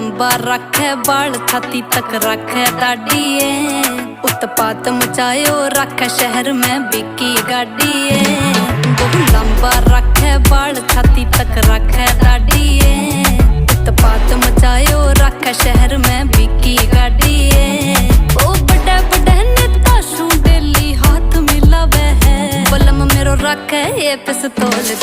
लंबा रखे बाल छाती तक रखे दाढ़िए। उत्पात मचायो रखे शहर में बिकी गाड़िए। बहु लंबा रखे बाल छाती तक रखे दाढ़िए। उत्पात मचायो रखे शहर में बिकी गाड़िए। ओ बड़े बड़े नेता शू डेली हाथ मिलावे है। बलम मेरो रखे ये पिस्तौल